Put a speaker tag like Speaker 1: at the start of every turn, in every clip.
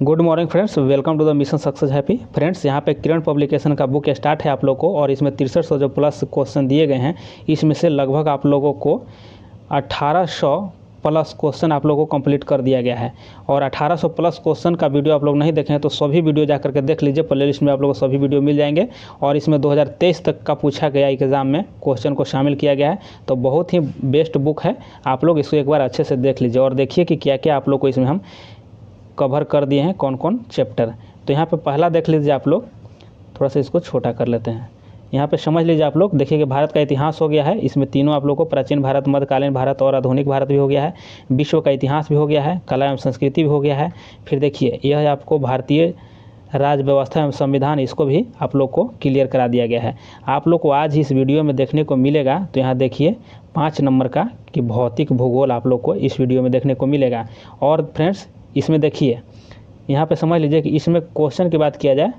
Speaker 1: Good morning friends, welcome to the mission success happy. Friends, यहाँ पे Kiran publication का book start है आप लोग को, और इसमें 6300 जो प्लस क्वेश्चन दिए गए हैं, इसमें से लगभग आप लोगों को 1800 प्लस क्वेश्चन आप लोगों को कंप्लीट कर दिया गया है। और 1800 प्लस क्वेश्चन का वीडियो आप लोग नहीं देखें तो सभी वीडियो जा करके देख लीजिए, प्ले लिस्ट में आप लोगों को सभी वीडियो मिल जाएंगे। और इसमें 2023 तक का पूछा गया एग्ज़ाम में क्वेश्चन को शामिल किया गया है, तो बहुत ही बेस्ट बुक है। आप लोग इसको एक बार अच्छे से देख लीजिए और देखिए कि क्या क्या आप लोग को इसमें हम कवर कर दिए हैं, कौन कौन चैप्टर। तो यहाँ पे पहला देख लीजिए आप लोग, थोड़ा सा इसको छोटा कर लेते हैं। यहाँ पे समझ लीजिए आप लोग, देखिए कि भारत का इतिहास हो गया है, इसमें तीनों आप लोग को प्राचीन भारत, मध्यकालीन भारत और आधुनिक भारत भी हो गया है। विश्व का इतिहास भी हो गया है, कला एवं संस्कृति भी हो गया है। फिर देखिए यह आपको भारतीय राज्य व्यवस्था एवं संविधान, इसको भी आप लोग को क्लियर करा दिया गया है। आप लोग को आज इस वीडियो में देखने को मिलेगा, तो यहाँ देखिए 5 नंबर का कि भौतिक भूगोल आप लोग को इस वीडियो में देखने को मिलेगा। और फ्रेंड्स, इसमें देखिए यहाँ पे समझ लीजिए कि इसमें क्वेश्चन की बात किया जाए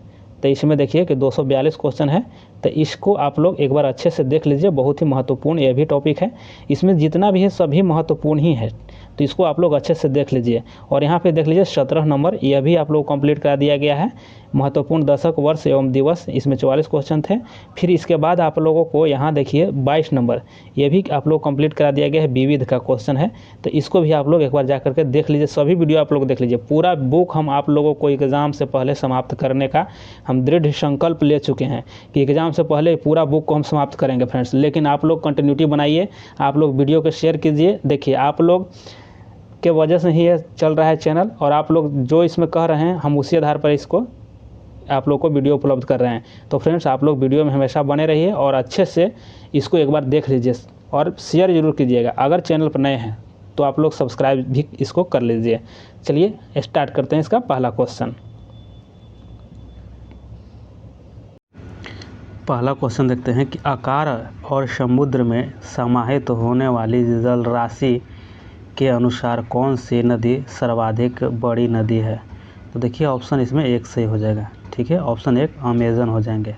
Speaker 1: तो इसमें देखिए कि 242 क्वेश्चन है, तो इसको आप लोग एक बार अच्छे से देख लीजिए। बहुत ही महत्वपूर्ण यह भी टॉपिक है, इसमें जितना भी है सभी महत्वपूर्ण ही है, तो इसको आप लोग अच्छे से देख लीजिए। और यहाँ पे देख लीजिए 17 नंबर, यह भी आप लोग कंप्लीट करा दिया गया है। महत्वपूर्ण दशक, वर्ष एवं दिवस, इसमें 44 क्वेश्चन थे। फिर इसके बाद आप लोगों को यहाँ देखिए 22 नंबर, ये भी आप लोग कंप्लीट करा दिया गया है, विविध का क्वेश्चन है, तो इसको भी आप लोग एक बार जा करके देख लीजिए। सभी वीडियो आप लोग देख लीजिए। पूरा बुक हम आप लोगों को एग्ज़ाम से पहले समाप्त करने का हम दृढ़ संकल्प ले चुके हैं कि एग्ज़ाम से पहले पूरा बुक को हम समाप्त करेंगे फ्रेंड्स। लेकिन आप लोग कंटिन्यूटी बनाइए, आप लोग वीडियो को शेयर कीजिए। देखिए आप लोग के वजह से ही ये चल रहा है चैनल, और आप लोग जो इसमें कह रहे हैं हम उसी आधार पर इसको आप लोग को वीडियो उपलब्ध कर रहे हैं। तो फ्रेंड्स, आप लोग वीडियो में हमेशा बने रहिए और अच्छे से इसको एक बार देख लीजिए और शेयर ज़रूर कीजिएगा। अगर चैनल पर नए हैं तो आप लोग सब्सक्राइब भी इसको कर लीजिए। चलिए स्टार्ट करते हैं इसका पहला क्वेश्चन। पहला क्वेश्चन देखते हैं कि आकार और समुद्र में समाहित होने वाली जल राशि के अनुसार कौन सी नदी सर्वाधिक बड़ी नदी है। तो देखिए ऑप्शन इसमें एक सही हो जाएगा, ठीक है। ऑप्शन एक अमेज़न हो जाएंगे।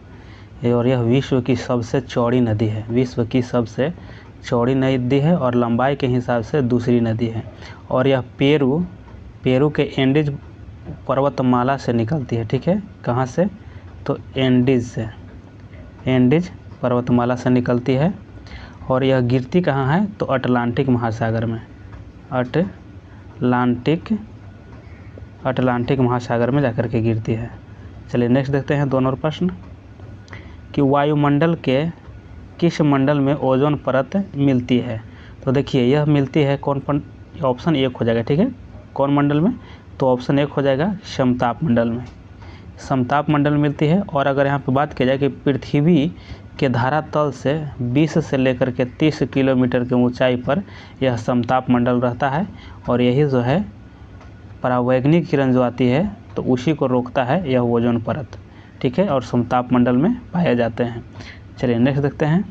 Speaker 1: और यह विश्व की सबसे चौड़ी नदी है, विश्व की सबसे चौड़ी नदी है और लंबाई के हिसाब से दूसरी नदी है। और यह पेरू के एंडीज पर्वतमाला से निकलती है, ठीक है। कहाँ से? तो एंडीज से, एंडीज पर्वतमाला से निकलती है। और यह गिरती कहाँ है? तो अटलांटिक महासागर में, अटलांटिक महासागर में जाकर के गिरती है। चलिए नेक्स्ट देखते हैं 2 नंबर प्रश्न कि वायुमंडल के किस मंडल में ओजोन परत मिलती है। तो देखिए यह मिलती है कौन ऑप्शन एक हो जाएगा, ठीक है। कौन मंडल में? तो ऑप्शन एक हो जाएगा समताप मंडल में, समताप मंडल में मिलती है। और अगर यहाँ पे बात की जाए कि पृथ्वी के धरातल से 20 से लेकर के 30 किलोमीटर की ऊंचाई पर यह समताप मंडल रहता है, और यही जो है परावैंगनिक किरण जो आती है तो उसी को रोकता है यह ओजोन परत, ठीक है। और समताप मंडल में पाए जाते हैं। चलिए नेक्स्ट देखते हैं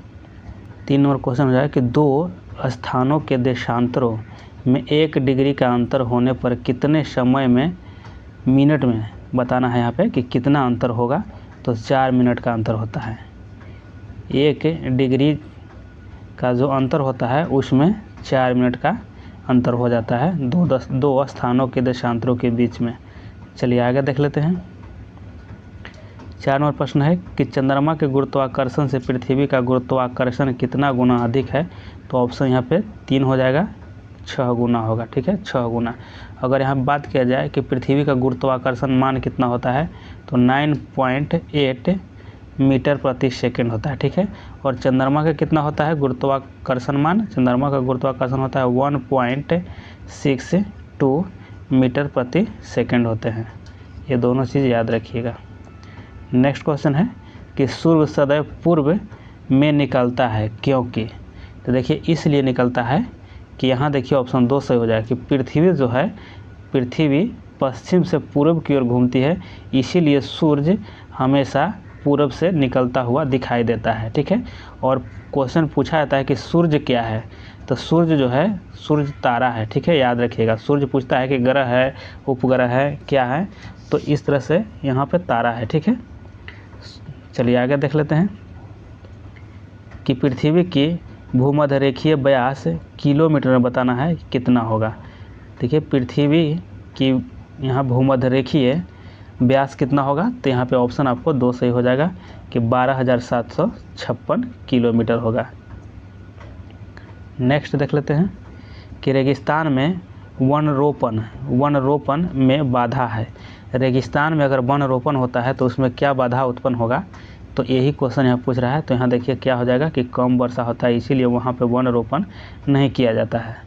Speaker 1: 3 नंबर क्वेश्चन हो जाए कि 2 स्थानों के देशांतरों में 1 डिग्री का अंतर होने पर कितने समय में, मिनट में बताना है यहाँ पे कि कितना अंतर होगा। तो 4 मिनट का अंतर होता है। 1 डिग्री का जो अंतर होता है उसमें 4 मिनट का अंतर हो जाता है 2 स्थानों के देशांतरों के बीच में। चलिए आगे देख लेते हैं। 4 नंबर प्रश्न है कि चंद्रमा के गुरुत्वाकर्षण से पृथ्वी का गुरुत्वाकर्षण कितना गुना अधिक है। तो ऑप्शन यहाँ पे 3 हो जाएगा, 6 गुना होगा, ठीक है, 6 गुना। अगर यहाँ बात किया जाए कि पृथ्वी का गुरुत्वाकर्षण मान कितना होता है, तो 9.8 मीटर प्रति सेकंड होता है, ठीक है। और चंद्रमा का कितना होता है गुरुत्वाकर्षण मान? चंद्रमा का गुरुत्वाकर्षण होता है 1.62 मीटर प्रति सेकंड होते हैं। ये दोनों चीज़ याद रखिएगा। नेक्स्ट क्वेश्चन है कि सूर्य सदैव पूर्व में निकलता है क्योंकि। तो देखिए इसलिए निकलता है कि यहाँ देखिए ऑप्शन 2 सही हो जाए कि पृथ्वी जो है, पृथ्वी पश्चिम से पूर्व की ओर घूमती है, इसीलिए सूर्य हमेशा पूरब से निकलता हुआ दिखाई देता है, ठीक है। और क्वेश्चन पूछा जाता है कि सूर्य क्या है, तो सूर्य जो है, सूर्य तारा है, ठीक है, याद रखिएगा। सूर्य पूछता है कि ग्रह है, उपग्रह है, क्या है, तो इस तरह से यहाँ पे तारा है, ठीक है। चलिए आगे देख लेते हैं कि पृथ्वी की भूमध्य रेखीय व्यास किलोमीटर में बताना है कितना होगा। देखिए पृथ्वी की यहाँ भूमध्य रेखीय व्यास कितना होगा, तो यहाँ पे ऑप्शन आपको 2 सही हो जाएगा कि 12,756 किलोमीटर होगा। नेक्स्ट देख लेते हैं कि रेगिस्तान में वन रोपण में बाधा है। रेगिस्तान में अगर वन रोपण होता है तो उसमें क्या बाधा उत्पन्न होगा, तो यही क्वेश्चन यहाँ पूछ रहा है। तो यहाँ देखिए क्या हो जाएगा कि कम वर्षा होता है, इसीलिए वहाँ पे वन रोपण नहीं किया जाता है।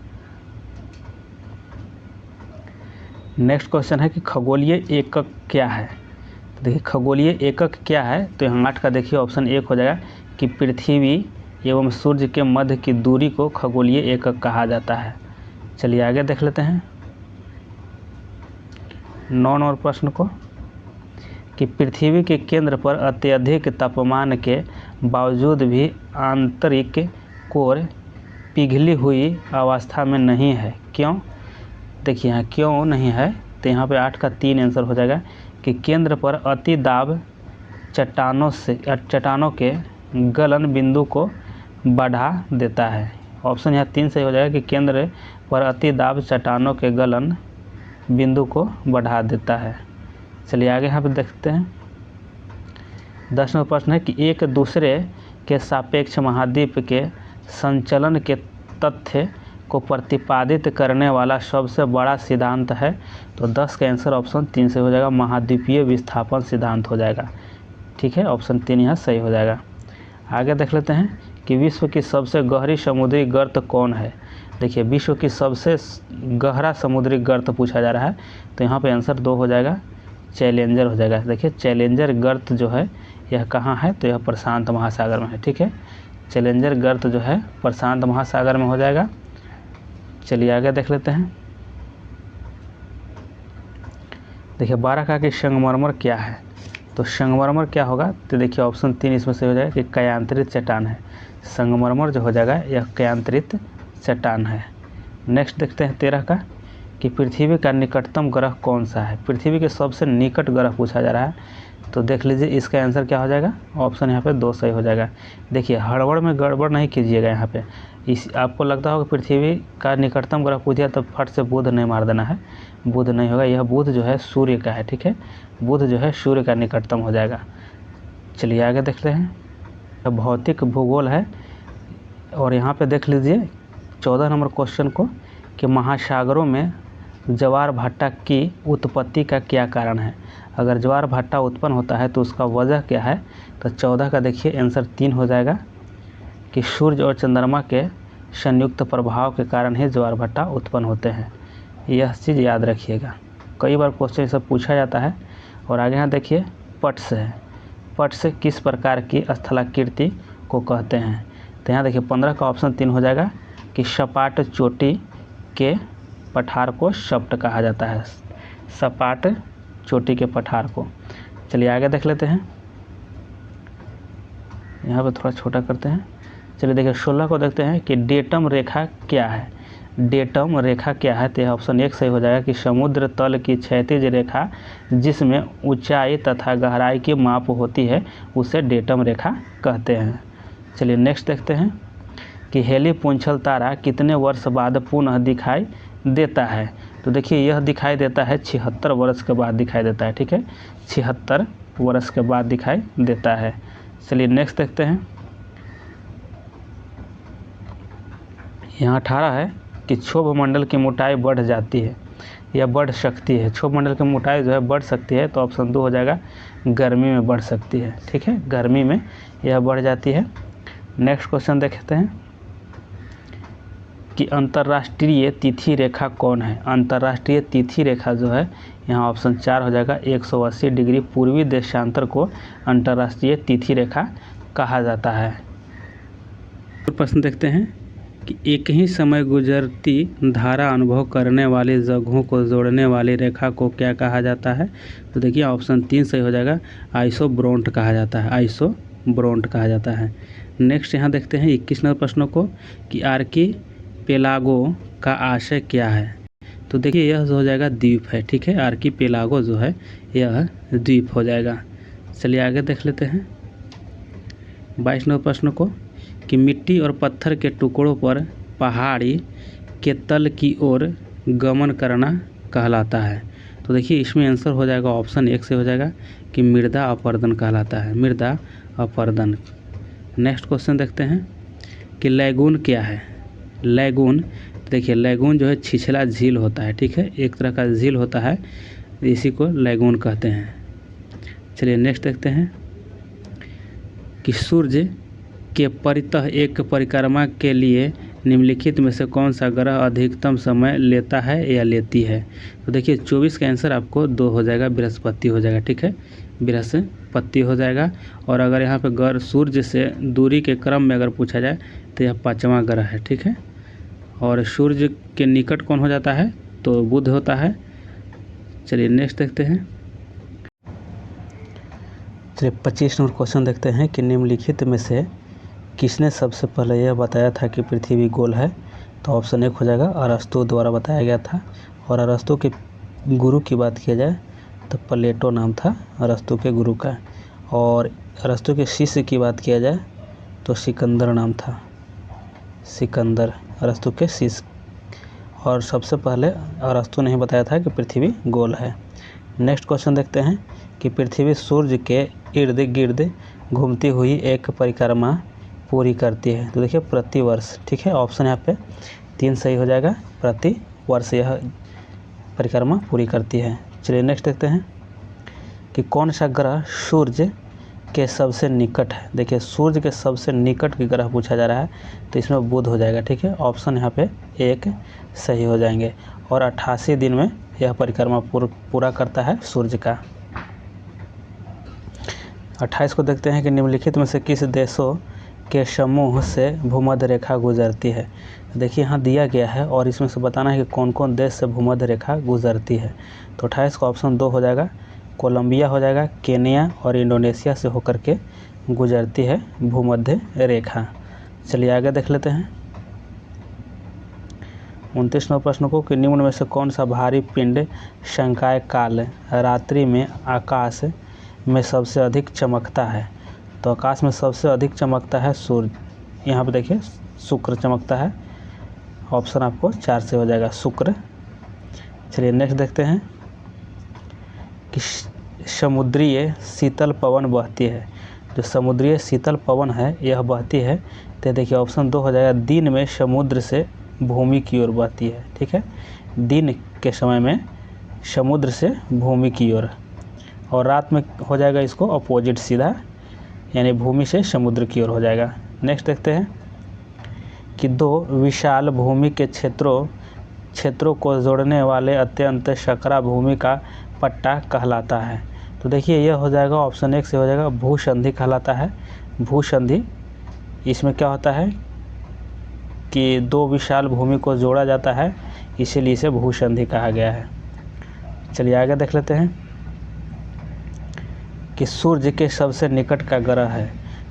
Speaker 1: नेक्स्ट क्वेश्चन है कि खगोलीय एकक क्या है। तो देखिए खगोलीय एकक क्या है, तो यहाँ 8 का देखिए ऑप्शन 1 हो जाएगा कि पृथ्वी एवं सूर्य के मध्य की दूरी को खगोलीय एकक कहा जाता है। चलिए आगे देख लेते हैं 9 नंबर प्रश्न को कि पृथ्वी के केंद्र पर अत्यधिक तापमान के बावजूद भी आंतरिक कोर पिघली हुई अवस्था में नहीं है, क्यों। देखिए यहाँ क्यों नहीं है, तो यहाँ पे 8 का 3 आंसर हो जाएगा कि केंद्र पर अति दाब चट्टानों के गलन बिंदु को बढ़ा देता है। ऑप्शन यहाँ 3 सही हो जाएगा कि केंद्र पर अति दाब चट्टानों के गलन बिंदु को बढ़ा देता है। चलिए आगे यहाँ पे देखते हैं 10 नंबर प्रश्न है कि एक दूसरे के सापेक्ष महाद्वीप के संचलन के तथ्य को प्रतिपादित करने वाला सबसे बड़ा सिद्धांत है। तो 10 का आंसर ऑप्शन 3 से हो जाएगा, महाद्वीपीय विस्थापन सिद्धांत हो जाएगा। ठीक है, ऑप्शन 3 यहाँ सही हो जाएगा। आगे देख लेते हैं कि विश्व की सबसे गहरी समुद्री गर्त कौन है। देखिए विश्व की सबसे गहरा समुद्री गर्त पूछा जा रहा है, तो यहाँ पे आंसर 2 हो जाएगा, चैलेंजर हो जाएगा। देखिए चैलेंजर गर्त जो है यह कहाँ है, तो यह प्रशांत महासागर में है। ठीक है, चैलेंजर गर्त जो है प्रशांत महासागर में हो जाएगा। चलिए आगे देख लेते हैं। देखिए 12 का कि संगमरमर क्या है, तो संगमरमर क्या होगा, तो देखिए ऑप्शन 3 इसमें से हो जाएगा कि कयांतरित चट्टान है। संगमरमर जो हो जाएगा यह कयांतरित चट्टान है। नेक्स्ट देखते हैं 13 का कि पृथ्वी का निकटतम ग्रह कौन सा है। पृथ्वी के सबसे निकट ग्रह पूछा जा रहा है, तो देख लीजिए इसका आंसर क्या हो जाएगा, ऑप्शन यहाँ पे 2 सही हो जाएगा। देखिए हड़बड़ में गड़बड़ नहीं कीजिएगा। यहाँ पे आपको लगता होगा पृथ्वी का निकटतम ग्रह पूछ दिया तो फट से बुध नहीं मार देना है, बुध नहीं होगा, यह बुध जो है सूर्य का है। ठीक है, बुध जो है सूर्य का निकटतम हो जाएगा। चलिए आगे देखते हैं भौतिक भूगोल है, और यहाँ पे देख लीजिए 14 नंबर क्वेश्चन को कि महासागरों में ज्वार भाटा की उत्पत्ति का क्या कारण है। अगर ज्वार भाटा उत्पन्न होता है तो उसका वजह क्या है, तो 14 का देखिए आंसर 3 हो जाएगा कि सूर्य और चंद्रमा के संयुक्त प्रभाव के कारण ही ज्वार भाटा उत्पन्न होते हैं। यह चीज़ याद रखिएगा, कई बार क्वेश्चन सब पूछा जाता है। और आगे यहाँ देखिए पट से है, पट से किस प्रकार की स्थलाकृति को कहते हैं। तो यहाँ देखिए 15 का ऑप्शन 3 हो जाएगा कि सपाट चोटी के पठार को सपट कहा जाता है, सपाट चोटी के पठार को। चलिए आगे देख लेते हैं, यहाँ पे थोड़ा छोटा करते हैं। चलिए देखिए 16 को देखते हैं कि डेटम रेखा क्या है। डेटम रेखा क्या है, तो यह ऑप्शन 1 सही हो जाएगा कि समुद्र तल की क्षैतिज रेखा जिसमें ऊंचाई तथा गहराई की माप होती है उसे डेटम रेखा कहते हैं। चलिए नेक्स्ट देखते हैं कि हेलीपुंछल तारा कितने वर्ष बाद पुनः दिखाई देता है। तो देखिए यह दिखाई देता है 76 वर्ष के बाद दिखाई देता है। ठीक है, 76 वर्ष के बाद दिखाई देता है। चलिए नेक्स्ट देखते हैं, यहाँ 18 है कि क्षोभ मंडल की मोटाई बढ़ जाती है या बढ़ सकती है। क्षोभ मंडल की मोटाई जो है बढ़ सकती है, तो ऑप्शन 2 हो जाएगा, गर्मी में बढ़ सकती है। ठीक है, गर्मी में यह बढ़ जाती है। नेक्स्ट क्वेश्चन देखते हैं कि अंतर्राष्ट्रीय तिथि रेखा कौन है। अंतर्राष्ट्रीय तिथि रेखा जो है यहाँ ऑप्शन 4 हो जाएगा, 180 डिग्री पूर्वी देशांतर को अंतर्राष्ट्रीय तिथि रेखा कहा जाता है। प्रश्न देखते हैं कि एक ही समय गुजरती धारा अनुभव करने वाली जगहों को जोड़ने वाली रेखा को क्या कहा जाता है। तो देखिए ऑप्शन 3 सही हो जाएगा, आइसोब्रोंट कहा जाता है, आइसोब्रोंट कहा जाता है। नेक्स्ट यहाँ देखते हैं 21 नंबर प्रश्नों को कि आर्कीपेलागो का आशय क्या है। तो देखिए यह हो जाएगा द्वीप है। ठीक है, आर्कीपेलागो जो है यह द्वीप हो जाएगा। चलिए आगे देख लेते हैं 22 नंबर प्रश्न को कि मिट्टी और पत्थर के टुकड़ों पर पहाड़ी के तल की ओर गमन करना कहलाता है। तो देखिए इसमें आंसर हो जाएगा ऑप्शन 1 से हो जाएगा कि मृदा अपरदन कहलाता है, मृदा अपरदन। नेक्स्ट क्वेश्चन देखते हैं कि लैगून क्या है। लैगून, देखिए लैगून जो है छिछला झील होता है, ठीक है, एक तरह का झील होता है, इसी को लैगून कहते हैं। चलिए नेक्स्ट देखते हैं कि सूर्य के परितः एक परिक्रमा के लिए निम्नलिखित में से कौन सा ग्रह अधिकतम समय लेता है या लेती है। तो देखिए 24 का आंसर आपको 2 हो जाएगा, बृहस्पति हो जाएगा, ठीक है, बृहस्पति हो जाएगा। और अगर यहाँ पे ग्रह सूर्य से दूरी के क्रम में अगर पूछा जाए तो यह 5वां ग्रह है, ठीक है। और सूर्य के निकट कौन हो जाता है, तो बुध होता है। चलिए नेक्स्ट देखते हैं। चलिए 25 नंबर क्वेश्चन देखते हैं कि निम्नलिखित में से किसने सबसे पहले यह बताया था कि पृथ्वी गोल है। तो ऑप्शन 1 हो जाएगा अरस्तु द्वारा बताया गया था। और अरस्तु के गुरु की बात किया जाए तो प्लेटो नाम था अरस्तु के गुरु का। और अरस्तु के शिष्य की बात किया जाए तो सिकंदर नाम था, सिकंदर अरस्तु के शिष्य। और सबसे पहले अरस्तु ने ही बताया था कि पृथ्वी गोल है। नेक्स्ट क्वेश्चन देखते हैं कि पृथ्वी सूर्य के इर्द गिर्द घूमती हुई एक परिक्रमा पूरी करती है। तो देखिए प्रति वर्ष, ठीक है, ऑप्शन यहाँ पे 3 सही हो जाएगा, प्रति वर्ष यह परिक्रमा पूरी करती है। चलिए नेक्स्ट देखते हैं कि कौन सा ग्रह सूर्य के सबसे निकट है। देखिए सूर्य के सबसे निकट के ग्रह पूछा जा रहा है तो इसमें बुध हो जाएगा, ठीक है, ऑप्शन यहाँ पे 1 सही हो जाएंगे। और 88 दिन में यह परिक्रमा पूरा करता है सूर्य का। 28 को देखते हैं कि निम्नलिखित में से किस देशों के समूह से भूमध्य रेखा गुजरती है। देखिए यहाँ दिया गया है और इसमें से बताना है कि कौन कौन देश से भूमध्य रेखा गुजरती है। तो 28 का ऑप्शन 2 हो जाएगा, कोलंबिया हो जाएगा, केनिया और इंडोनेशिया से होकर के गुजरती है भूमध्य रेखा। चलिए आगे देख लेते हैं 29वें प्रश्न को कि निम्न में से कौन सा भारी पिंड संकाय काल रात्रि में आकाश में सबसे अधिक चमकता है। तो आकाश में सबसे अधिक चमकता है सूर्य। यहाँ पे देखिए शुक्र चमकता है, ऑप्शन आपको 4 से हो जाएगा, शुक्र। चलिए नेक्स्ट देखते हैं कि समुद्रीय शीतल पवन बहती है। जो समुद्रीय शीतल पवन है यह बहती है, तो देखिए ऑप्शन 2 हो जाएगा, दिन में समुद्र से भूमि की ओर बहती है, ठीक है, दिन के समय में समुद्र से भूमि की ओर, और रात में हो जाएगा इसको अपोजिट सीधा, यानी भूमि से समुद्र की ओर हो जाएगा। नेक्स्ट देखते हैं कि 2 विशाल भूमि के क्षेत्रों को जोड़ने वाले अत्यंत सकरा भूमि का पट्टा कहलाता है। तो देखिए यह हो जाएगा ऑप्शन 1 से हो जाएगा, भूसंधि कहलाता है। भूसंधि, इसमें क्या होता है कि 2 विशाल भूमि को जोड़ा जाता है, इसीलिए इसे भूसंधि कहा गया है। चलिए आगे देख लेते हैं कि सूर्य के सबसे निकट का ग्रह है।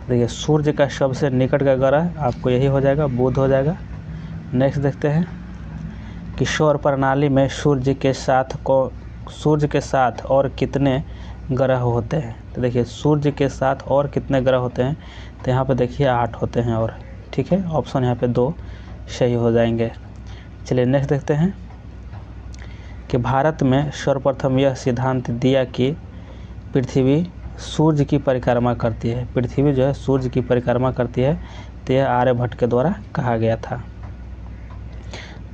Speaker 1: देखिए सूर्य का सबसे निकट का ग्रह आपको यही हो जाएगा, बुध हो जाएगा। नेक्स्ट देखते हैं कि सौर प्रणाली में सूर्य के साथ और कितने ग्रह होते हैं। तो देखिए सूर्य के साथ और कितने ग्रह होते हैं, तो यहाँ पे देखिए 8 होते हैं और, ठीक है, ऑप्शन यहाँ पे 2 सही हो जाएंगे। चलिए नेक्स्ट देखते हैं कि भारत में सर्वप्रथम यह सिद्धांत दिया कि पृथ्वी सूर्य की परिक्रमा करती है। पृथ्वी जो है सूर्य की परिक्रमा करती है, तो यह आर्यभट्ट के द्वारा कहा गया था।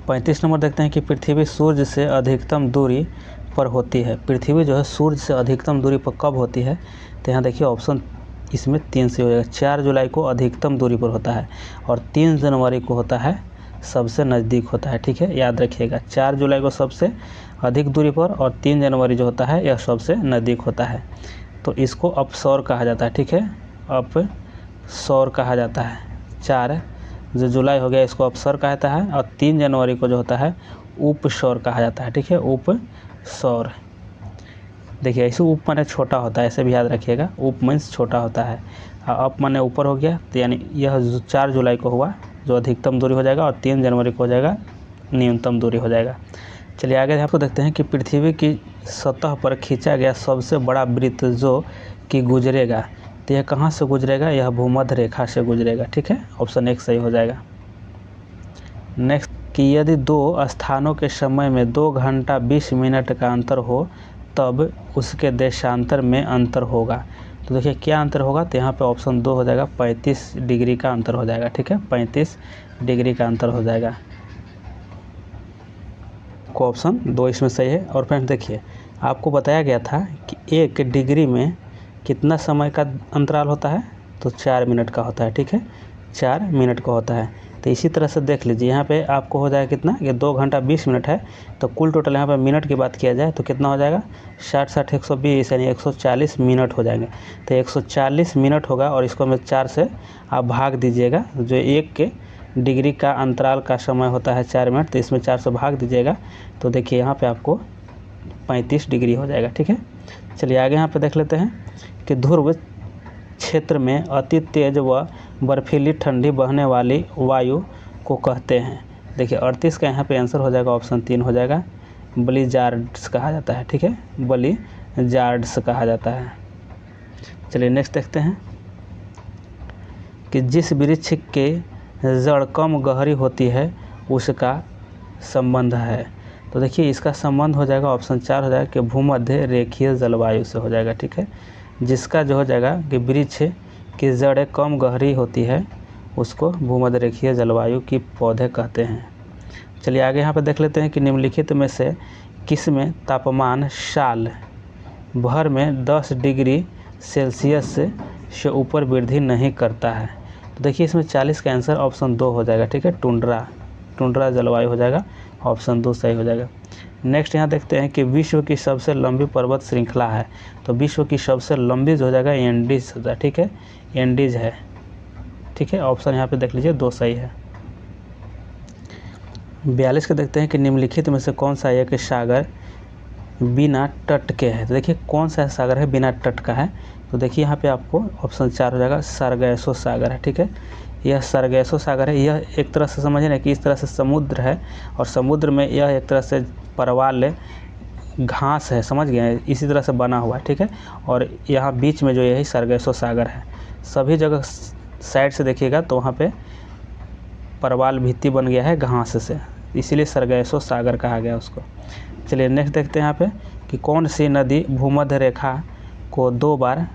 Speaker 1: 35 नंबर देखते हैं कि पृथ्वी सूर्य से अधिकतम दूरी पर होती है। पृथ्वी जो है सूर्य से अधिकतम दूरी पर कब होती है, तो यहाँ देखिए ऑप्शन इसमें 3 से हो जाएगा। 4 जुलाई को अधिकतम दूरी पर होता है और 3 जनवरी को होता है सबसे नज़दीक होता है, ठीक है, याद रखिएगा। 4 जुलाई को सबसे अधिक दूरी पर और 3 जनवरी जो होता है यह सबसे नज़दीक होता है। तो इसको अपसौर कहा जाता है, ठीक है, अपसौर कहा जाता है। 4 जो जुलाई हो गया इसको अपसौर कहा जाता है, और 3 जनवरी को जो होता है उपसौर कहा जाता है, ठीक है, उपसौर। देखिए ऐसे उप माने छोटा होता है, ऐसे भी याद रखिएगा, उप मीन्स छोटा होता है, अप माने ऊपर हो गया, तो यानी यह 4 जुलाई को हुआ जो अधिकतम दूरी हो जाएगा, और 3 जनवरी को हो जाएगा न्यूनतम दूरी हो जाएगा। चलिए आगे आपको देखते हैं कि पृथ्वी की सतह पर खींचा गया सबसे बड़ा वृत्त जो कि गुजरेगा, तो यह कहाँ से गुजरेगा, यह भूमध्य रेखा से गुजरेगा, ठीक है, ऑप्शन 1 सही हो जाएगा। नेक्स्ट कि यदि दो स्थानों के समय में 2 घंटा 20 मिनट का अंतर हो तब उसके देशांतर में अंतर होगा। तो देखिए क्या अंतर होगा, तो यहाँ पे ऑप्शन 2 हो जाएगा, 35 डिग्री का अंतर हो जाएगा। ठीक है, 35 डिग्री का अंतर हो जाएगा। को ऑप्शन 2 इसमें सही है। और फ्रेंड्स देखिए, आपको बताया गया था कि 1 डिग्री में कितना समय का अंतराल होता है, तो 4 मिनट का होता है। ठीक है, 4 मिनट का होता है। तो इसी तरह से देख लीजिए, यहाँ पे आपको हो जाएगा कितना, ये 2 घंटा 20 मिनट है, तो कुल टोटल यहाँ पे मिनट की बात किया जाए तो कितना हो जाएगा, 60 60 120 यानी 140 मिनट हो जाएंगे। तो 140 मिनट होगा और इसको हमें 4 से आप भाग दीजिएगा। जो 1 के डिग्री का अंतराल का समय होता है 4 मिनट, तो इसमें 4 से भाग दीजिएगा, तो देखिए यहाँ पे आपको 35 डिग्री हो जाएगा। ठीक है, चलिए आगे यहाँ पे देख लेते हैं कि ध्रुव क्षेत्र में अति तेज व बर्फीली ठंडी बहने वाली वायु को कहते हैं। देखिए 38 का यहाँ पे आंसर हो जाएगा, ऑप्शन 3 हो जाएगा, ब्लिज़ार्ड्स कहा जाता है। ठीक है, ब्लिज़ार्ड्स कहा जाता है। चलिए नेक्स्ट देखते हैं कि जिस वृक्ष के जड़ कम गहरी होती है उसका संबंध है। तो देखिए इसका संबंध हो जाएगा, ऑप्शन 4 हो जाएगा कि भूमध्य रेखीय जलवायु से हो जाएगा। ठीक है, जिसका जो हो जाएगा कि वृक्ष की जड़ें कम गहरी होती है उसको भूमध्य रेखीय जलवायु की पौधे कहते हैं। चलिए आगे यहाँ पे देख लेते हैं कि निम्नलिखित में से किस में तापमान साल भर में 10 डिग्री सेल्सियस से ऊपर वृद्धि नहीं करता है। तो देखिए इसमें 40 का आंसर ऑप्शन 2 हो जाएगा। ठीक है, टुंड्रा जलवायु हो जाएगा, ऑप्शन 2 सही हो जाएगा। नेक्स्ट यहाँ देखते हैं कि विश्व की सबसे लंबी पर्वत श्रृंखला है। तो विश्व की सबसे लंबी जो हो जाएगा एंडीज हो जाएगा। ठीक है, एंडीज है। ठीक है, ऑप्शन यहाँ पे देख लीजिए 2 सही है। 42 का देखते हैं कि निम्नलिखित में से कौन सा एक सागर बिना तट के है। तो देखिए कौन सा सागर है बिना तट का है, तो देखिए यहाँ पे आपको ऑप्शन 4 हो जाएगा, सरगैसो सागर है। ठीक है, यह सरगैसो सागर है। यह एक तरह से समझिए ना कि इस तरह से समुद्र है और समुद्र में यह एक तरह से परवाल घास है, समझ गए, इसी तरह से बना हुआ है। ठीक है, और यहाँ बीच में जो यही सरगैसो सागर है। सभी जगह साइड से देखिएगा तो वहाँ पे परवाल भित्ति बन गया है घास से, इसीलिए सरगैसो सागर कहा गया उसको। चलिए नेक्स्ट देखते हैं यहाँ पे कि कौन सी नदी भूमध्य रेखा को 2 बार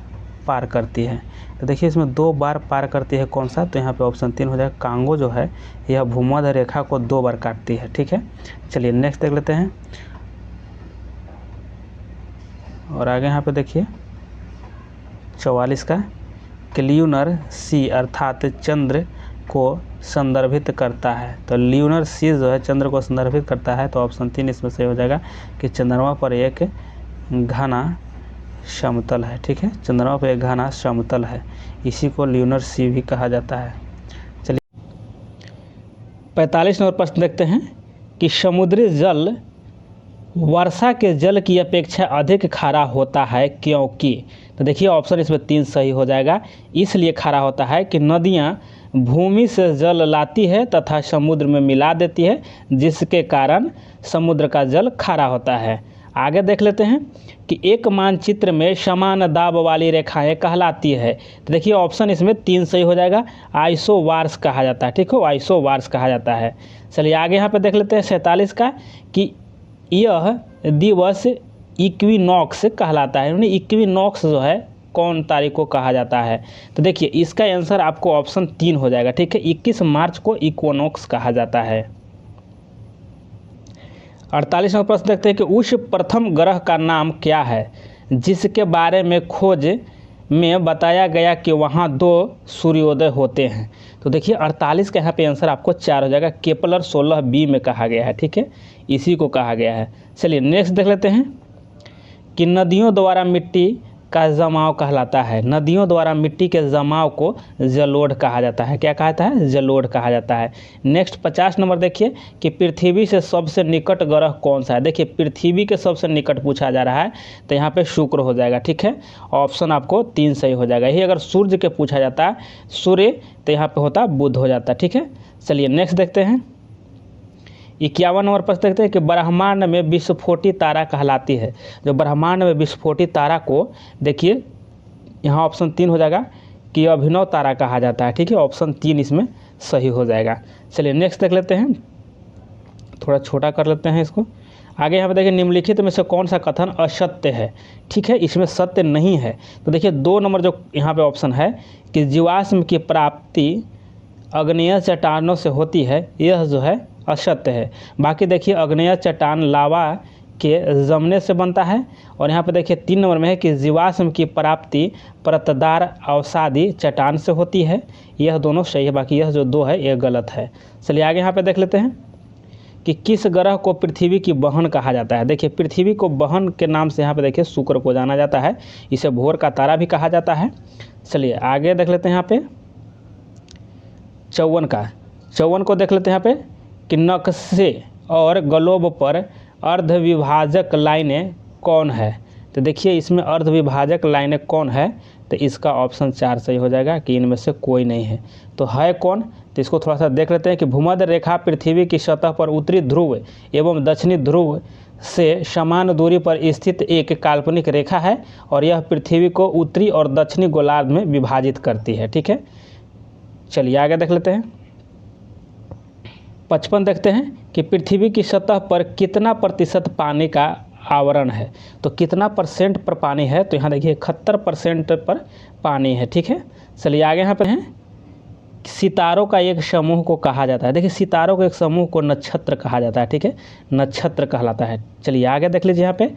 Speaker 1: पार करती है। तो देखिए इसमें 2 बार पार करती है, कौन सा, तो यहाँ पे ऑप्शन 3 हो जाएगा, कांगो जो है यह भूमध्य रेखा को 2 बार काटती है। ठीक है, चलिए नेक्स्ट देख लेते हैं। और आगे यहाँ पे देखिए 44 का कि ल्यूनर सी अर्थात चंद्र को संदर्भित करता है। तो ल्यूनर सी जो है चंद्र को संदर्भित करता है, तो ऑप्शन 3 इसमें सही हो जाएगा कि चंद्रमा पर एक घना समतल है। ठीक है, चंद्रमा पर एक घना समतल है, इसी को ल्यूनर सी भी कहा जाता है। चलिए 45 नंबर प्रश्न देखते हैं कि समुद्री जल वर्षा के जल की अपेक्षा अधिक खारा होता है क्योंकि। तो देखिए ऑप्शन इसमें 3 सही हो जाएगा। इसलिए खारा होता है कि नदियाँ भूमि से जल लाती है तथा समुद्र में मिला देती है, जिसके कारण समुद्र का जल खारा होता है। आगे देख लेते हैं कि एक मानचित्र में समान दाब वाली रेखाएं कहलाती है। तो देखिए ऑप्शन इसमें 3 सही हो जाएगा, आइसोवार्स कहा जाता है। ठीक है, आइसोवार्स कहा जाता है। चलिए आगे यहाँ पे देख लेते हैं 47 का कि यह दिवस इक्विनॉक्स कहलाता है। इक्विनॉक्स जो है कौन तारीख को कहा जाता है, तो देखिए इसका आंसर आपको ऑप्शन 3 हो जाएगा। ठीक है, 21 मार्च को इक्विनॉक्स कहा जाता है। 48 नंबर प्रश्न देखते हैं कि उस प्रथम ग्रह का नाम क्या है जिसके बारे में खोज में बताया गया कि वहाँ 2 सूर्योदय होते हैं। तो देखिए 48 का यहाँ पे आंसर आपको 4 हो जाएगा, केपलर 16b में कहा गया है। ठीक है, इसी को कहा गया है। चलिए नेक्स्ट देख लेते हैं कि नदियों द्वारा मिट्टी का जमाव कहलाता है। नदियों द्वारा मिट्टी के जमाव को जलोढ़ कहा जाता है। क्या कहता है, जलोढ़ कहा जाता है। नेक्स्ट 50 नंबर देखिए कि पृथ्वी से सबसे निकट ग्रह कौन सा है। देखिए पृथ्वी के सबसे निकट पूछा जा रहा है, तो यहाँ पे शुक्र हो जाएगा। ठीक है, ऑप्शन आपको 3 सही हो जाएगा। यही अगर सूर्य के पूछा जाता है सूर्य, तो यहाँ पे होता बुध हो जाता है। ठीक है, चलिए नेक्स्ट देखते हैं 51 नंबर प्रश्न देखते हैं कि ब्रह्मांड में विस्फोटी तारा कहलाती है। जो ब्रह्मांड में विस्फोटी तारा को देखिए यहाँ ऑप्शन 3 हो जाएगा कि अभिनव तारा कहा जाता है। ठीक है, ऑप्शन 3 इसमें सही हो जाएगा। चलिए नेक्स्ट देख लेते हैं थोड़ा छोटा कर लेते हैं इसको। आगे यहाँ पे देखिए निम्नलिखित में से कौन सा कथन असत्य है, ठीक है, इसमें सत्य नहीं है। तो देखिए 2 नंबर जो यहाँ पे ऑप्शन है कि जीवाश्म की प्राप्ति आग्नेय चट्टानों से होती है, यह जो है असत्य है। बाकी देखिए आग्नेय चट्टान लावा के जमने से बनता है। और यहाँ पे देखिए 3 नंबर में है कि जीवाश्म की प्राप्ति परतदार अवसादी चट्टान से होती है, यह दोनों सही है। बाकी यह जो 2 है यह गलत है। चलिए आगे यहाँ पे देख लेते हैं कि किस ग्रह को पृथ्वी की बहन कहा जाता है। देखिए पृथ्वी को बहन के नाम से यहाँ पे देखिए शुक्र को जाना जाता है, इसे भोर का तारा भी कहा जाता है। चलिए आगे देख लेते हैं यहाँ पे 54 को देख लेते हैं यहाँ पे कि नक्शे और ग्लोब पर अर्धविभाजक लाइनें कौन है। तो देखिए इसमें अर्धविभाजक लाइनें कौन है, तो इसका ऑप्शन 4 सही हो जाएगा कि इनमें से कोई नहीं है। तो है कौन, तो इसको थोड़ा सा देख लेते हैं कि भूमध्य रेखा पृथ्वी की सतह पर उत्तरी ध्रुव एवं दक्षिणी ध्रुव से समान दूरी पर स्थित एक काल्पनिक रेखा है और यह पृथ्वी को उत्तरी और दक्षिणी गोलार्ध में विभाजित करती है, ठीक है। चलिए आगे देख लेते हैं 55 देखते हैं कि पृथ्वी की सतह पर कितना प्रतिशत पानी का आवरण है। तो कितना परसेंट पर पानी है, तो यहाँ देखिए 71% पर पानी है, ठीक है। चलिए आगे यहाँ पे हैं सितारों का एक समूह को कहा जाता है। देखिए सितारों के एक समूह को नक्षत्र कहा जाता है, ठीक है, नक्षत्र कहलाता है। चलिए आगे देख लीजिए यहाँ पे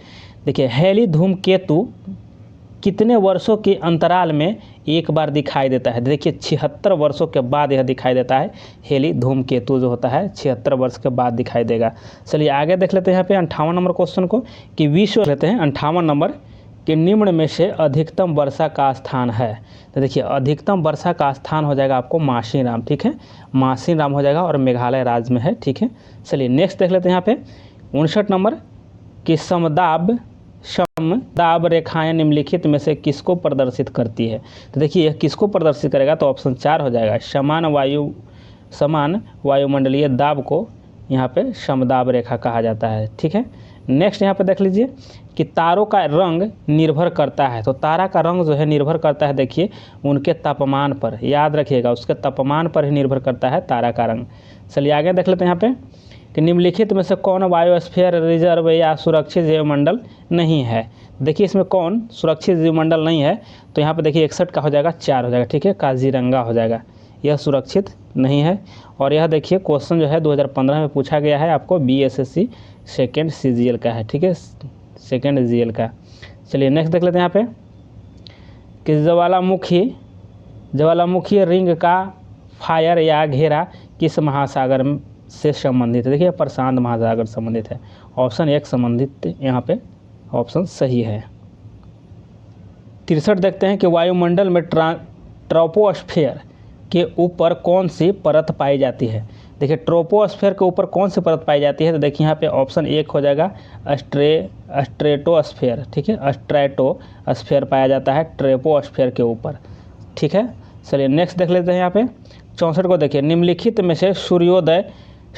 Speaker 1: देखिए हेली धूमकेतु कितने वर्षों के अंतराल में एक बार दिखाई देता है। देखिए 76 वर्षों के बाद यह दिखाई देता है। हेली धूमकेतु जो होता है 76 वर्ष के बाद दिखाई देगा। चलिए आगे देख लेते हैं यहाँ पे 58 नंबर क्वेश्चन को कि विश्व लेते हैं 58 नंबर कि निम्न में से अधिकतम वर्षा का स्थान है। तो देखिए अधिकतम वर्षा का स्थान हो जाएगा आपको मासीराम, ठीक है, मासीराम हो जाएगा और मेघालय राज्य में है, ठीक है। चलिए नेक्स्ट देख लेते हैं यहाँ पे 59 नंबर कि समदाब रेखाएं निम्नलिखित में से किसको प्रदर्शित करती है। तो देखिए यह किसको प्रदर्शित करेगा, तो ऑप्शन 4 हो जाएगा। समान वायुमंडलीय दाब को यहाँ पे समदाब रेखा कहा जाता है, ठीक है। नेक्स्ट यहाँ पे देख लीजिए कि तारों का रंग निर्भर करता है। तो तारा का रंग जो है निर्भर करता है देखिए उनके तापमान पर, याद रखिएगा उसके तापमान पर ही निर्भर करता है तारा का रंग। चलिए आगे देख लेते हैं यहाँ पे कि निम्नलिखित में से कौन बायोस्फीयर रिजर्व या सुरक्षित जीवमंडल नहीं है। देखिए इसमें कौन सुरक्षित जीवमंडल नहीं है, तो यहाँ पे देखिए 61 का हो जाएगा 4 हो जाएगा, ठीक है, काजीरंगा हो जाएगा, यह सुरक्षित नहीं है। और यह देखिए क्वेश्चन जो है 2015 में पूछा गया है आपको BSSC सेकेंड CGL का है, ठीक है, सेकेंड GL का। चलिए नेक्स्ट देख लेते हैं यहाँ पे कि ज्वालामुखी रिंग का फायर या घेरा किस महासागर से संबंधित है। देखिए प्रशांत महासागर संबंधित है, ऑप्शन 1 संबंधित यहाँ पे ऑप्शन सही है। 63 देखते हैं कि वायुमंडल में ट्रोपोस्फेयर के ऊपर कौन सी परत पाई जाती है। देखिए ट्रोपोस्फेयर के ऊपर कौन सी परत पाई जाती है, तो देखिए यहाँ पे ऑप्शन 1 हो जाएगा स्ट्रेटोस्फेयर, ठीक है, स्ट्रेटोस्फेयर पाया जाता है ट्रोपोस्फेयर के ऊपर, ठीक है। चलिए नेक्स्ट देख लेते हैं यहाँ पे 64 को देखिए निम्नलिखित में से सूर्योदय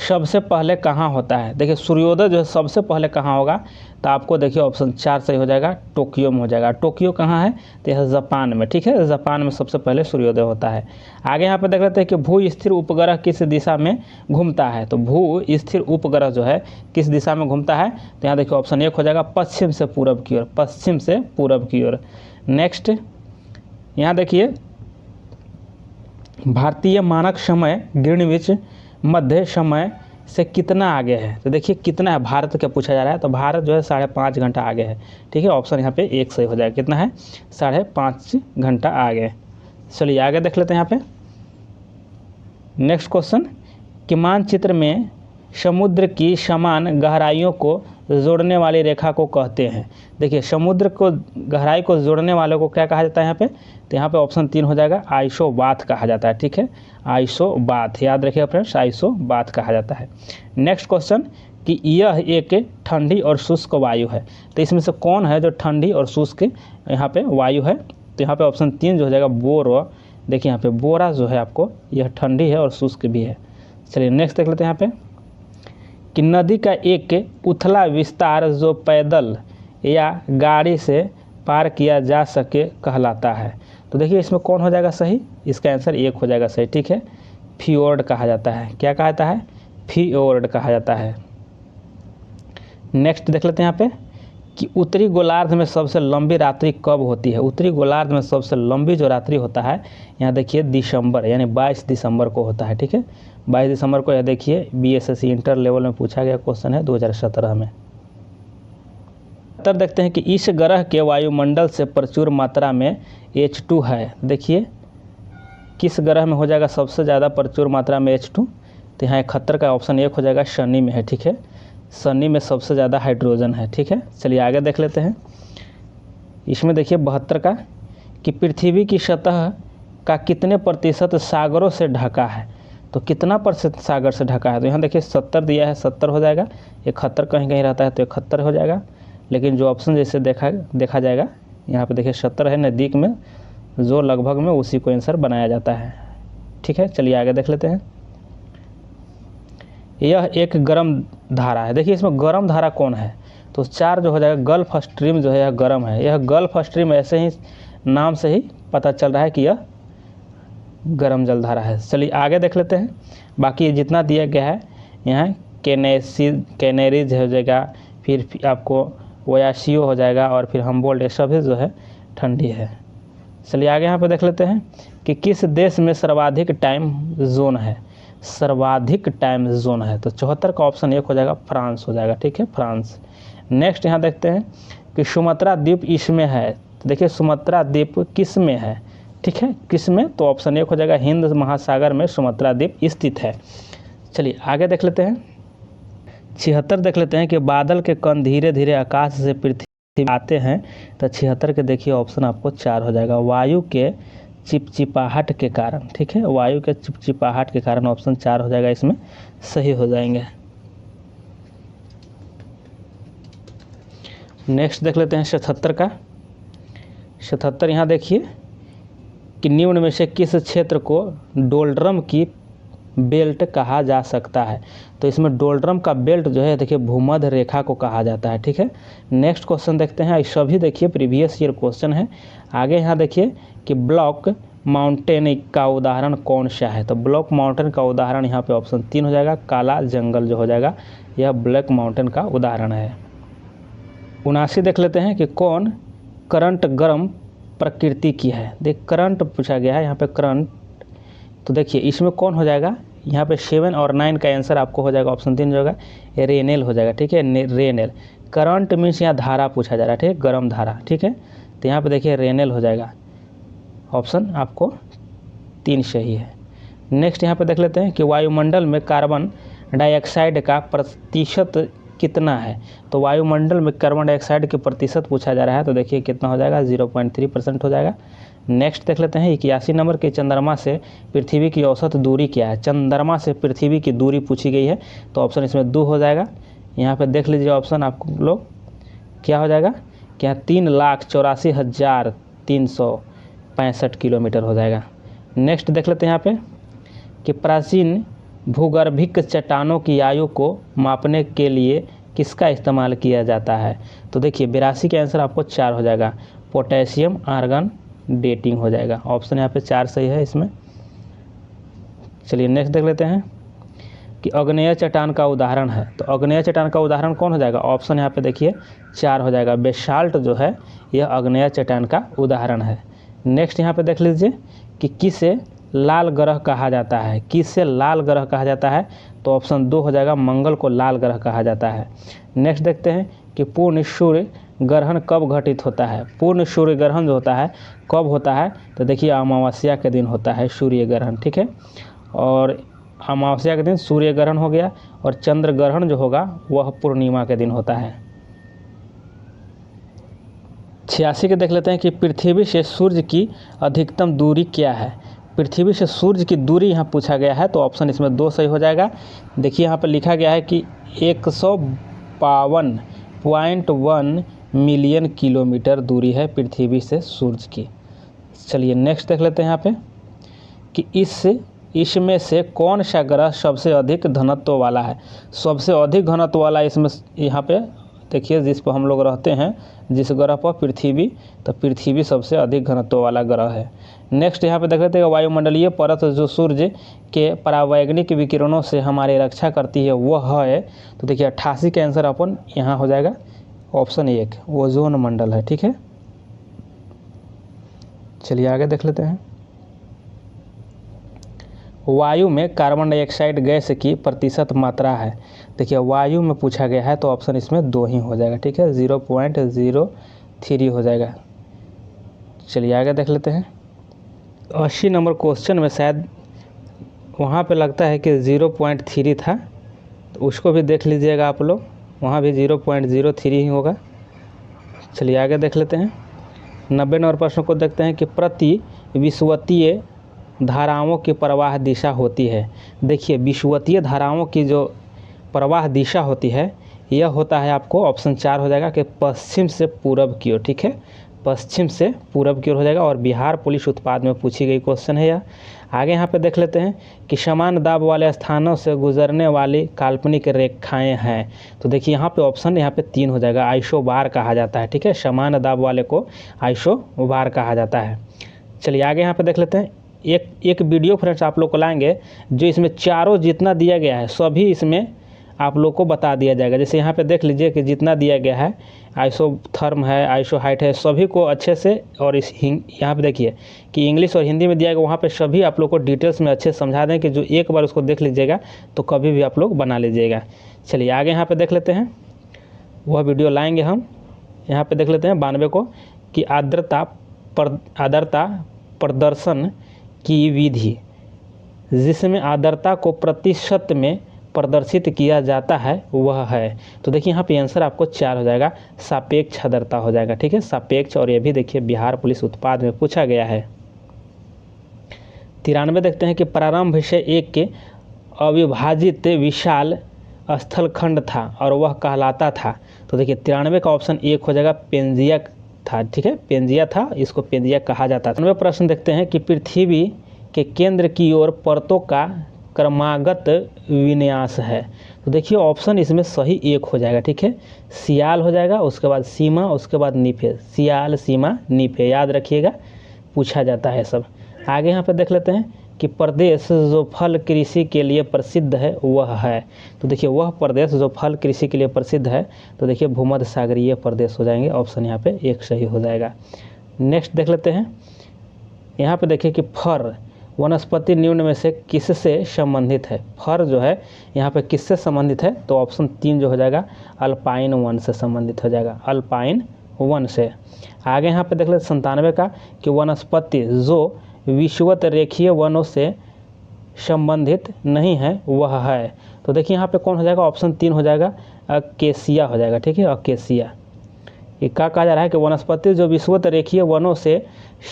Speaker 1: सबसे पहले कहाँ होता है। देखिए सूर्योदय जो है सबसे पहले कहाँ होगा, तो आपको देखिए ऑप्शन 4 सही हो जाएगा, टोक्यो में हो जाएगा। टोक्यो कहाँ है, तो यह जापान में, ठीक है, जापान में सबसे पहले सूर्योदय होता है। आगे यहाँ पे देख लेते हैं कि भू स्थिर उपग्रह किस दिशा में घूमता है। तो भू स्थिर उपग्रह जो है किस दिशा में घूमता है, तो यहाँ देखिए ऑप्शन 1 हो जाएगा पश्चिम से पूरब की ओर, पश्चिम से पूरब की ओर। नेक्स्ट यहाँ देखिए भारतीय मानक समय ग्रीनविच मध्य समय से कितना आगे है। तो देखिए कितना है, भारत का पूछा जा रहा है, तो भारत जो है 5.5 घंटा आगे है, ठीक है, ऑप्शन यहाँ पे 1 सही हो जाएगा। कितना है, 5.5 घंटा आगे। चलिए आगे देख लेते हैं यहाँ पे नेक्स्ट क्वेश्चन कि मानचित्र में समुद्र की समान गहराइयों को जोड़ने वाली रेखा को कहते हैं। देखिए समुद्र को गहराई को जोड़ने वाले को क्या कहा जाता है यहाँ पे, तो यहाँ पे ऑप्शन 3 हो जाएगा आइसोबाथ कहा जाता है, ठीक है, आइसोबाथ, याद रखिएगा फ्रेंड्स, आइसोबाथ कहा जाता है। नेक्स्ट क्वेश्चन कि यह एक ठंडी और शुष्क वायु है। तो इसमें से कौन है जो ठंडी और शुष्क यहाँ पे वायु है, तो यहाँ पे ऑप्शन 3 जो हो जाएगा बोरा। देखिए यहाँ पे बोरा जो है आपको यह ठंडी है और शुष्क भी है। चलिए नेक्स्ट देख लेते हैं यहाँ पे कि नदी का एक उथला विस्तार जो पैदल या गाड़ी से पार किया जा सके कहलाता है। तो देखिए इसमें कौन हो जाएगा सही, इसका आंसर 1 हो जाएगा सही, ठीक है, फियोर्ड कहा जाता है। क्या कहा जाता है, फियोर्ड कहा जाता है। नेक्स्ट देख लेते हैं यहाँ पे कि उत्तरी गोलार्ध में सबसे लंबी रात्रि कब होती है। उत्तरी गोलार्ध में सबसे लंबी जो रात्रि होता है यहाँ देखिए दिसंबर यानी 22 दिसंबर को होता है। ठीक है, 22 दिसंबर को। यह देखिए BSSC इंटर लेवल में पूछा गया क्वेश्चन है 2017 में। उत्तर देखते हैं कि इस ग्रह के वायुमंडल से प्रचुर मात्रा में H2 है। देखिए किस ग्रह में हो जाएगा सबसे ज़्यादा प्रचुर मात्रा में H2, तो यहाँ 71 का ऑप्शन 1 हो जाएगा, शनि में है। ठीक है, शनि में सबसे ज़्यादा हाइड्रोजन है। ठीक है, चलिए आगे देख लेते हैं। इसमें देखिए 72 का कि पृथ्वी की सतह का कितने प्रतिशत सागरों से ढका है। तो कितना प्रतिशत सागर से ढका है, तो यहाँ देखिए 70 दिया है, 70 हो जाएगा। 71 कहीं कहीं रहता है तो 71 हो जाएगा, लेकिन जो ऑप्शन जैसे देखा जाएगा यहाँ पे देखिए 70 है नज़दीक में, जो लगभग में उसी को आंसर बनाया जाता है। ठीक है, चलिए आगे देख लेते हैं। यह एक गर्म धारा है। देखिए इसमें गर्म धारा कौन है, तो 4 जो हो जाएगा गल्फ स्ट्रीम जो है यह गर्म है। यह गल्फ स्ट्रीम ऐसे ही नाम से ही पता चल रहा है कि यह गर्म जलधारा है। चलिए आगे देख लेते हैं। बाकी जितना दिया गया है यहाँ कैनेरीज हो जाएगा, फिर आपको ओयासियो हो जाएगा, और फिर हमबोल्ट, ये सभी जो है ठंडी है। चलिए आगे यहाँ पे देख लेते हैं कि किस देश में सर्वाधिक टाइम जोन है। सर्वाधिक टाइम जोन है तो 74 का ऑप्शन 1 हो जाएगा, फ्रांस हो जाएगा। ठीक है, फ्रांस। नेक्स्ट यहाँ देखते हैं कि सुमात्रा द्वीप इसमें है। तो देखिए सुमात्रा द्वीप किस में है, ठीक है, किस में, तो ऑप्शन 1 हो जाएगा, हिंद महासागर में सुमात्रा द्वीप स्थित है। चलिए आगे देख लेते हैं। 76 देख लेते हैं कि बादल के कण धीरे धीरे आकाश से पृथ्वी आते हैं। तो 76 के देखिए ऑप्शन आपको 4 हो जाएगा, वायु के चिपचिपाहट के कारण। ठीक है, वायु के चिपचिपाहट के कारण ऑप्शन 4 हो जाएगा, इसमें सही हो जाएंगे। नेक्स्ट देख लेते हैं 77 का। 77 यहाँ देखिए कि निम्न में से किस क्षेत्र को डोल्ड्रम की बेल्ट कहा जा सकता है। तो इसमें डोल्ड्रम का बेल्ट जो है देखिए भूमध्य रेखा को कहा जाता है। ठीक है, नेक्स्ट क्वेश्चन देखते हैं। सभी देखिए प्रीवियस ईयर क्वेश्चन है। आगे यहाँ देखिए कि ब्लॉक माउंटेन का उदाहरण कौन सा है। तो ब्लॉक माउंटेन का उदाहरण यहाँ पे ऑप्शन 3 हो जाएगा, काला जंगल जो हो जाएगा, यह ब्लैक माउंटेन का उदाहरण है। 79 देख लेते हैं कि कौन करंट गर्म प्रकृति की है। देख करंट पूछा गया है यहाँ पे करंट, तो देखिए इसमें कौन हो जाएगा, यहाँ पे 7 और 9 का आंसर आपको हो जाएगा, ऑप्शन 3 जो होगा रेनेल हो जाएगा। ठीक है, रेनेल। करंट मीन्स यहाँ धारा पूछा जा रहा है, ठीक है, गर्म धारा। ठीक है, तो यहाँ पे देखिए रेनेल हो जाएगा, ऑप्शन आपको 3 सही है। नेक्स्ट यहाँ पे देख लेते हैं कि वायुमंडल में कार्बन डाइऑक्साइड का प्रतिशत कितना है। तो वायुमंडल में कार्बन डाइऑक्साइड के प्रतिशत पूछा जा रहा है, तो देखिए कितना हो जाएगा, 0.3% हो जाएगा। नेक्स्ट देख लेते हैं 81 नंबर के चंद्रमा से पृथ्वी की औसत दूरी क्या है। चंद्रमा से पृथ्वी की दूरी पूछी गई है, तो ऑप्शन इसमें 2 हो जाएगा। यहाँ पे देख लीजिए ऑप्शन आपको लोग क्या हो जाएगा, क्या 3,84,365 किलोमीटर हो जाएगा। नेक्स्ट देख लेते हैं यहाँ पे कि प्राचीन भूगर्भिक चट्टानों की आयु को मापने के लिए किसका इस्तेमाल किया जाता है। तो देखिए 82 का आंसर आपको 4 हो जाएगा, पोटेशियम आर्गन डेटिंग हो जाएगा, ऑप्शन यहाँ पे 4 सही है इसमें। चलिए नेक्स्ट देख लेते हैं कि अग्नेय चट्टान का उदाहरण है। तो अग्नेय चट्टान का उदाहरण कौन हो जाएगा, ऑप्शन यहाँ पे देखिए 4 हो जाएगा, बेसाल्ट जो है यह अग्नेय चट्टान का उदाहरण है। नेक्स्ट यहाँ पे देख लीजिए कि किसे लाल ग्रह कहा जाता है। किससे लाल ग्रह कहा जाता है, तो ऑप्शन 2 हो जाएगा, मंगल को लाल ग्रह कहा जाता है। नेक्स्ट देखते हैं कि पूर्ण सूर्य ग्रहण कब घटित होता है। पूर्ण सूर्य ग्रहण जो होता है कब होता है, तो देखिए अमावस्या के दिन होता है सूर्य ग्रहण। ठीक है, और अमावस्या के दिन सूर्य ग्रहण हो गया, और चंद्र ग्रहण जो होगा वह पूर्णिमा के दिन होता है। 86 के देख लेते हैं कि पृथ्वी से सूर्य की अधिकतम दूरी क्या है। पृथ्वी से सूर्य की दूरी यहाँ पूछा गया है, तो ऑप्शन इसमें 2 सही हो जाएगा। देखिए यहाँ पर लिखा गया है कि 152.1 मिलियन किलोमीटर दूरी है पृथ्वी से सूर्य की। चलिए नेक्स्ट देख लेते हैं यहाँ पे कि इसमें से कौन सा ग्रह सबसे अधिक घनत्व वाला है। सबसे अधिक घनत्व वाला इसमें यहाँ पे देखिए जिस पर हम लोग रहते हैं, जिस ग्रह पर, पृथ्वी, तो पृथ्वी सबसे अधिक घनत्व वाला ग्रह है। नेक्स्ट यहाँ पे देख लेते हैं वायुमंडलीय परत जो सूर्य के परावैंगनिक विकिरणों से हमारी रक्षा करती है वह है, तो देखिए 88 का आंसर अपन यहाँ हो जाएगा ऑप्शन 1 ओजोन मंडल है। ठीक है, चलिए आगे देख लेते हैं। वायु में कार्बन डाइऑक्साइड गैस की प्रतिशत मात्रा है, देखिए वायु में पूछा गया है तो ऑप्शन इसमें 2 ही हो जाएगा। ठीक है, 0.03 हो जाएगा। चलिए आगे देख लेते हैं। 80 नंबर क्वेश्चन में शायद वहाँ पे लगता है कि 0.3 था, तो उसको भी देख लीजिएगा आप लोग, वहाँ भी 0.03 ही होगा। चलिए आगे देख लेते हैं। 90 नंबर प्रश्न को देखते हैं कि प्रति विषुवतीय धाराओं की प्रवाह दिशा होती है। देखिए विषुवतीय धाराओं की जो प्रवाह दिशा होती है यह होता है आपको ऑप्शन 4 हो जाएगा कि पश्चिम से पूरब की ओर। ठीक है, पश्चिम से पूरब की ओर हो जाएगा और बिहार पुलिस उत्पाद में पूछी गई क्वेश्चन है यह। आगे यहाँ पे देख लेते हैं कि समान दाब वाले स्थानों से गुजरने वाली काल्पनिक रेखाएं हैं, तो देखिए यहाँ पे ऑप्शन यहाँ पे 3 हो जाएगा, आइसोबार कहा जाता है। ठीक है, समान दाब वाले को आइसोबार कहा जाता है। चलिए आगे यहाँ पे देख लेते हैं। एक वीडियो फ्रेंड्स आप लोग को लाएंगे जो इसमें चारों जितना दिया गया है सभी इसमें आप लोग को बता दिया जाएगा। जैसे यहाँ पे देख लीजिए कि जितना दिया गया है, आइसोथर्म है, आइसो हाइट है, सभी को अच्छे से, और इस यहाँ पे देखिए कि इंग्लिश और हिंदी में दिया गया, वहाँ पे सभी आप लोग को डिटेल्स में अच्छे से समझा दें कि जो एक बार उसको देख लीजिएगा तो कभी भी आप लोग बना लीजिएगा। चलिए आगे यहाँ पे देख लेते हैं, वह वीडियो लाएंगे हम। यहाँ पे देख लेते हैं 92 को कि आर्द्रता प्रदर्शन की विधि, जिसमें आर्द्रता को प्रतिशत में प्रदर्शित किया जाता है वह है, तो देखिए यहाँ पे आंसर आपको 4 हो जाएगा, सापेक्ष आर्द्रता हो जाएगा। ठीक है, सापेक्ष, और ये भी देखिए बिहार पुलिस उत्पाद में पूछा गया है। 93 देखते हैं कि प्रारंभ से एक के अविभाजित विशाल स्थलखंड था और वह कहलाता था, तो देखिए 93 का ऑप्शन 1 हो जाएगा, पेंजिया था। ठीक है, पेंजिया था, इसको पेंजिया कहा जाता है। 93 प्रश्न देखते हैं कि पृथ्वी के केंद्र की ओर परतों का क्रमागत विन्यास है, तो देखिए ऑप्शन इसमें सही 1 हो जाएगा। ठीक है, सियाल हो जाएगा, उसके बाद सीमा, उसके बाद नीफे, सियाल सीमा नीफे, याद रखिएगा, पूछा जाता है सब। आगे यहाँ पे देख लेते हैं कि प्रदेश जो फल कृषि के लिए प्रसिद्ध है वह है, तो देखिए वह प्रदेश जो फल कृषि के लिए प्रसिद्ध है, तो देखिए भूमध्य सागरीय प्रदेश हो जाएंगे, ऑप्शन यहाँ पे 1 सही हो जाएगा। नेक्स्ट देख लेते हैं। यहाँ पे देखिए कि फर वनस्पति निम्न में से किससे संबंधित है, फर जो है यहाँ पे किससे संबंधित है, तो ऑप्शन 3 जो हो जाएगा अल्पाइन वन से संबंधित हो जाएगा, अल्पाइन वन से। आगे यहाँ पे देख लेते 97 का कि वनस्पति जो विषुवत रेखीय वनों से संबंधित नहीं है वह है, तो देखिए यहाँ पे कौन हो जाएगा, ऑप्शन 3 हो जाएगा, अकेसिया हो जाएगा। ठीक है, अकेसिया। ये क्या कहा जा रहा है कि वनस्पति जो विषुवत रेखीय वनों से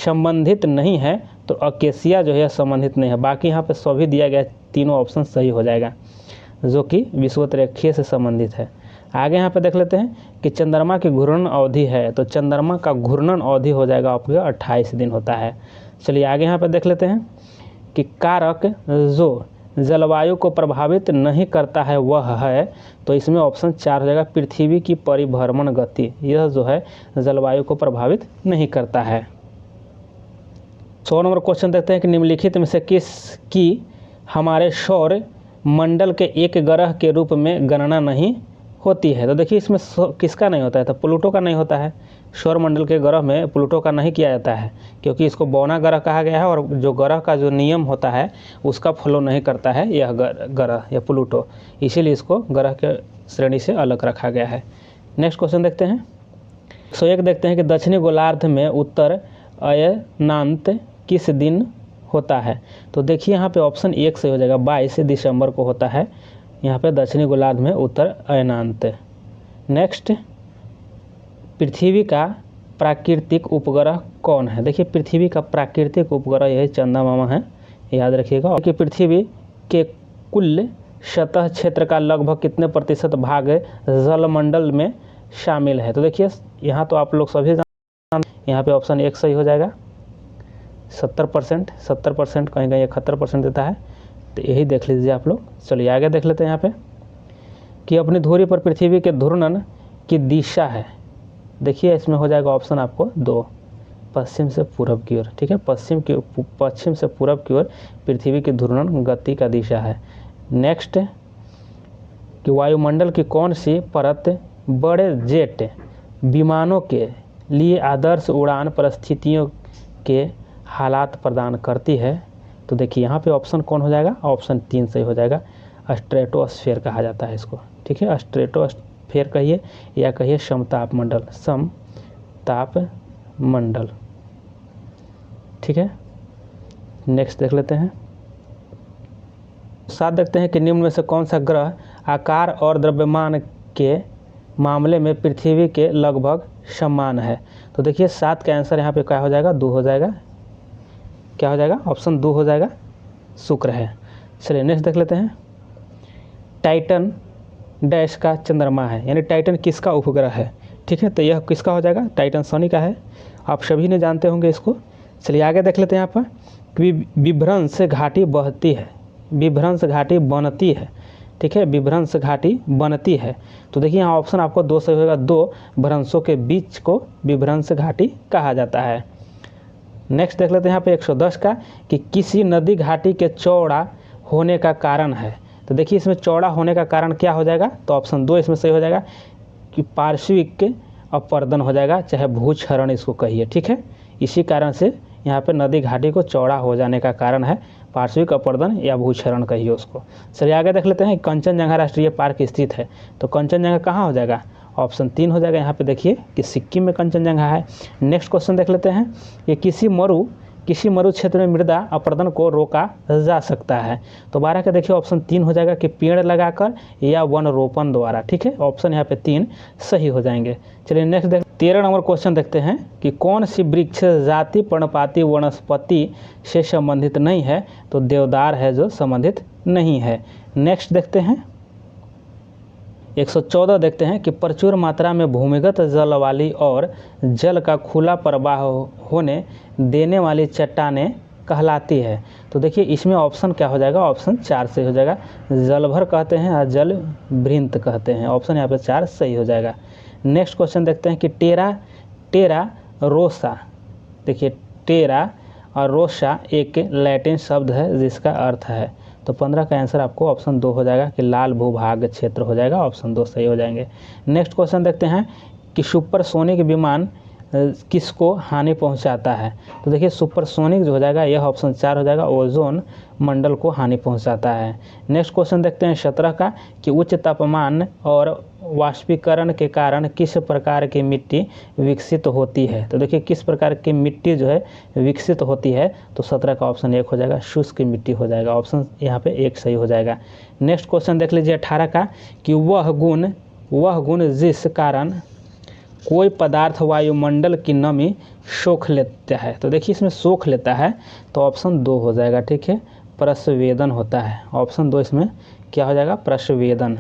Speaker 1: संबंधित नहीं है, तो अकेसिया जो है संबंधित नहीं है। बाकी यहाँ पे सभी दिया गया, तीनों ऑप्शन सही हो जाएगा जो कि विषुवत रेखीय से संबंधित है। आगे यहाँ पे देख लेते हैं कि चंद्रमा की घूर्णन अवधि है, तो चंद्रमा का घूर्णन अवधि हो जाएगा आपके 28 दिन होता है। चलिए आगे यहाँ पे देख लेते हैं कि कारक जो जलवायु को प्रभावित नहीं करता है वह है, तो इसमें ऑप्शन 4 हो जाएगा, पृथ्वी की परिभ्रमण गति, यह जो है जलवायु को प्रभावित नहीं करता है। 100 नंबर क्वेश्चन देखते हैं कि निम्नलिखित में से किसकी हमारे सौर मंडल के एक ग्रह के रूप में गणना नहीं होती है, तो देखिए इसमें किसका नहीं होता है, तो प्लूटो का नहीं होता है। सौर मंडल के ग्रह में प्लूटो का नहीं किया जाता है क्योंकि इसको बौना ग्रह कहा गया है और जो ग्रह का जो नियम होता है उसका फॉलो नहीं करता है यह ग्रह या प्लूटो, इसीलिए इसको ग्रह के श्रेणी से अलग रखा गया है। नेक्स्ट क्वेश्चन देखते हैं। 101 देखते हैं कि दक्षिणी गोलार्ध में उत्तर अयनांत किस दिन होता है, तो देखिए यहाँ पे ऑप्शन 1 से हो जाएगा, 22 दिसंबर को होता है यहाँ पे दक्षिणी गोलार्ध में उत्तर अयनांत। नेक्स्ट, पृथ्वी का प्राकृतिक उपग्रह कौन है, देखिए पृथ्वी का प्राकृतिक उपग्रह यही चंदा मामा है, याद रखिएगा। और कि पृथ्वी के कुल सतह क्षेत्र का लगभग कितने प्रतिशत भाग जलमंडल में शामिल है, तो देखिए यहाँ तो आप लोग सभी जानते, यहाँ पे ऑप्शन 1 सही हो जाएगा, 70%, कहीं कहीं 71% देता है, तो यही देख लीजिए आप लोग। चलिए आगे देख लेते हैं यहाँ पे कि अपनी धुरी पर पृथ्वी के घूर्णन की दिशा है, देखिए इसमें हो जाएगा ऑप्शन आपको 2, पश्चिम से पूरब की ओर। ठीक है, पश्चिम से पूरब की ओर पृथ्वी की घूर्णन गति का दिशा है। नेक्स्ट कि वायुमंडल की कौन सी परत बड़े जेट विमानों के लिए आदर्श उड़ान परिस्थितियों के हालात प्रदान करती है। तो देखिए यहाँ पे ऑप्शन कौन हो जाएगा, ऑप्शन 3 सही हो जाएगा। स्ट्रेटोस्फेयर कहा जाता है इसको। ठीक है, स्ट्रेटोस्फेयर कहिए या कहिए समताप मंडल, समताप मंडल। ठीक है, नेक्स्ट देख लेते हैं। साथ देखते हैं कि निम्न में से कौन सा ग्रह आकार और द्रव्यमान के मामले में पृथ्वी के लगभग समान है। तो देखिए 7 का आंसर यहाँ पे क्या हो जाएगा, 2 हो जाएगा। क्या हो जाएगा, ऑप्शन 2 हो जाएगा, शुक्र है। चलिए नेक्स्ट देख लेते हैं। टाइटन डैश का चंद्रमा है, यानी टाइटन किसका उपग्रह है। ठीक है, तो यह किसका हो जाएगा, टाइटन शनि का है। आप सभी ने जानते होंगे इसको। चलिए आगे देख लेते हैं। यहाँ पर विभ्रंश घाटी बहती है, विभ्रंश घाटी बनती है। ठीक है, विभ्रंश घाटी बनती है। तो देखिए यहाँ ऑप्शन आपको 2 सही होगा, 2 भ्रंशों के बीच को विभ्रंश घाटी कहा जाता है। नेक्स्ट देख लेते हैं यहाँ पे 110 का कि किसी नदी घाटी के चौड़ा होने का कारण है। तो देखिए इसमें चौड़ा होने का कारण क्या हो जाएगा, तो ऑप्शन 2 इसमें सही हो जाएगा कि पार्श्विक अपरदन हो जाएगा, चाहे भूक्षरण इसको कहिए। ठीक है, इसी कारण से यहाँ पे नदी घाटी को चौड़ा हो जाने का कारण है पार्श्विक अपरदन या भूक्षरण कहिए उसको। चलिए आगे देख लेते हैं। कंचनजंगा राष्ट्रीय पार्क स्थित है, तो कंचनजंगा कहाँ हो जाएगा, ऑप्शन 3 हो जाएगा। यहाँ पे देखिए कि सिक्किम में कंचनजंगा है। नेक्स्ट क्वेश्चन देख लेते हैं। ये किसी मरु क्षेत्र में मृदा अपरदन को रोका जा सकता है। तो 12 का देखिए ऑप्शन 3 हो जाएगा कि पेड़ लगाकर या वन रोपण द्वारा। ठीक है, ऑप्शन यहाँ पे 3 सही हो जाएंगे। चलिए नेक्स्ट 13 नंबर क्वेश्चन देखते हैं कि कौन सी वृक्ष जाति पर्णपाती वनस्पति से संबंधित नहीं है। तो देवदार है जो संबंधित नहीं है। नेक्स्ट देखते हैं 114 देखते हैं कि प्रचुर मात्रा में भूमिगत जल वाली और जल का खुला प्रवाह होने देने वाली चट्टानें कहलाती है। तो देखिए इसमें ऑप्शन क्या हो जाएगा, ऑप्शन 4 सही हो जाएगा। जलभर कहते हैं और जल भृंत कहते हैं, ऑप्शन यहाँ पे 4 सही हो जाएगा। नेक्स्ट क्वेश्चन देखते हैं कि टेरा रोसा, देखिए टेरा और रोसा एक लैटिन शब्द है जिसका अर्थ है। तो 15 का आंसर आपको ऑप्शन 2 हो जाएगा कि लाल भूभाग क्षेत्र हो जाएगा, ऑप्शन 2 सही हो जाएंगे। नेक्स्ट क्वेश्चन देखते हैं कि सुपरसोनिक विमान किसको हानि पहुंचाता है। तो देखिए सुपरसोनिक जो हो जाएगा यह ऑप्शन 4 हो जाएगा, ओजोन मंडल को हानि पहुंचाता है। नेक्स्ट क्वेश्चन देखते हैं 17 का कि उच्च तापमान और वाष्पीकरण के कारण किस प्रकार की मिट्टी विकसित होती है। तो देखिए किस प्रकार की मिट्टी जो है विकसित होती है, तो 17 का ऑप्शन 1 हो जाएगा, शुष्क मिट्टी हो जाएगा, ऑप्शन यहाँ पे 1 सही हो जाएगा। नेक्स्ट क्वेश्चन देख लीजिए 18 का कि वह गुण जिस कारण कोई पदार्थ वायुमंडल की नमी सोख लेता है। तो देखिए इसमें सोख लेता है तो ऑप्शन 2 हो जाएगा। ठीक है, प्रस्वेदन होता है, ऑप्शन 2 इसमें क्या हो जाएगा, प्रस्वेदन।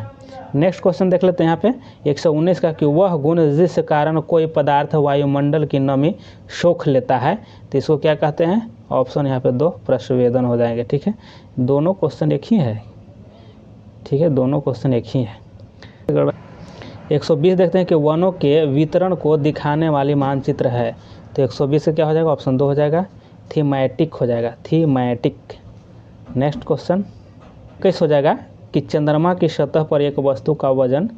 Speaker 1: नेक्स्ट क्वेश्चन देख लेते हैं यहाँ पे 119 का कि वह गुण जिस कारण कोई पदार्थ वायुमंडल की नमी सोख लेता है, तो इसको क्या कहते हैं, ऑप्शन यहाँ पे 2 प्रस्वेदन हो जाएंगे। ठीक है, दोनों क्वेश्चन एक ही है। ठीक है, दोनों क्वेश्चन एक ही है। 120 देखते हैं कि वनों के वितरण को दिखाने वाली मानचित्र है। तो 120 से क्या हो जाएगा, ऑप्शन 2 हो जाएगा, थीमैटिक हो जाएगा, थीमैटिक। नेक्स्ट क्वेश्चन 21 हो जाएगा कि चंद्रमा की सतह पर एक वस्तु का वजन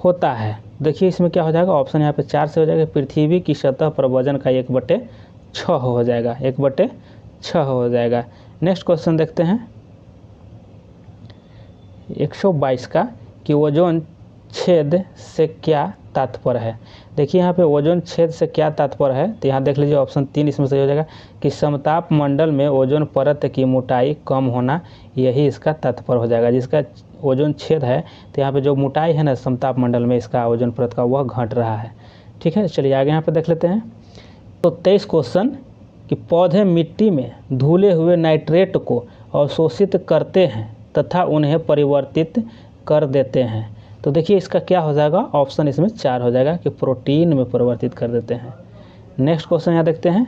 Speaker 1: होता है। देखिए इसमें क्या हो जाएगा, ऑप्शन यहाँ पे 4 से हो जाएगा, पृथ्वी की सतह पर वजन का 1/6 हो जाएगा, 1/6 हो जाएगा। नेक्स्ट क्वेश्चन देखते हैं 122 का कि ओजोन छेद से क्या तात्पर्य है। देखिए यहाँ पे ओजोन छेद से क्या तात्पर्य है, तो यहाँ देख लीजिए ऑप्शन 3 इसमें सही हो जाएगा कि समताप मंडल में ओजोन परत की मोटाई कम होना, यही इसका तात्पर्य हो जाएगा। जिसका ओजोन छेद है तो यहाँ पे जो मोटाई है ना समताप मंडल में इसका ओजोन परत का, वह घट रहा है। ठीक है, चलिए आगे यहाँ पे देख लेते हैं। तो 23 क्वेश्चन कि पौधे मिट्टी में धुले हुए नाइट्रेट को अवशोषित करते हैं तथा उन्हें परिवर्तित कर देते हैं। तो देखिए इसका क्या हो जाएगा, ऑप्शन इसमें 4 हो जाएगा कि प्रोटीन में परिवर्तित कर देते हैं। नेक्स्ट क्वेश्चन यहाँ देखते हैं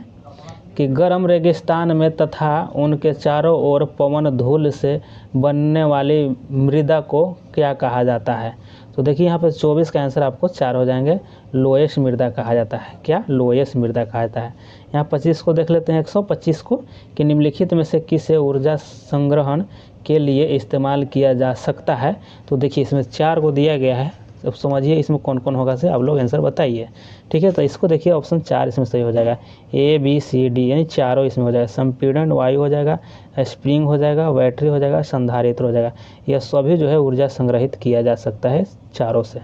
Speaker 1: कि गर्म रेगिस्तान में तथा उनके चारों ओर पवन धूल से बनने वाली मृदा को क्या कहा जाता है। तो देखिए यहाँ पर 24 का आंसर आपको 4 हो जाएंगे। लोएस्ट मृदा कहा जाता है, क्या लोएस्ट मृदा कहा जाता है। यहाँ 25 को देख लेते हैं, 125 को, कि निम्नलिखित में से किसे ऊर्जा संग्रहण के लिए इस्तेमाल किया जा सकता है। तो देखिए इसमें 4 को दिया गया है, अब समझिए इसमें कौन कौन होगा से आप लोग आंसर बताइए। ठीक है, तो इसको देखिए ऑप्शन 4 इसमें सही हो जाएगा, ए बी सी डी, यानी चारों इसमें हो जाएगा। संपीड़न वायु हो जाएगा, स्प्रिंग हो जाएगा, बैटरी हो जाएगा, संधारित्र हो जाएगा। यह सभी जो है ऊर्जा संग्रहित किया जा सकता है चारों से।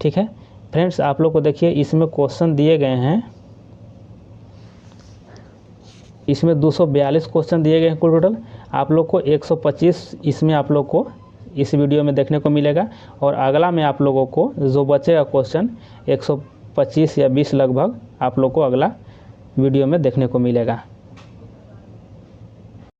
Speaker 1: ठीक है फ्रेंड्स, आप लोग को देखिए इसमें क्वेश्चन दिए गए हैं, इसमें 242 क्वेश्चन दिए गए हैं कुल टोटल। आप लोग को 125 इसमें आप लोग को इस वीडियो में देखने को मिलेगा, और अगला में आप लोगों को जो बचेगा क्वेश्चन 125 या 20 लगभग आप लोग को अगला वीडियो में देखने को मिलेगा।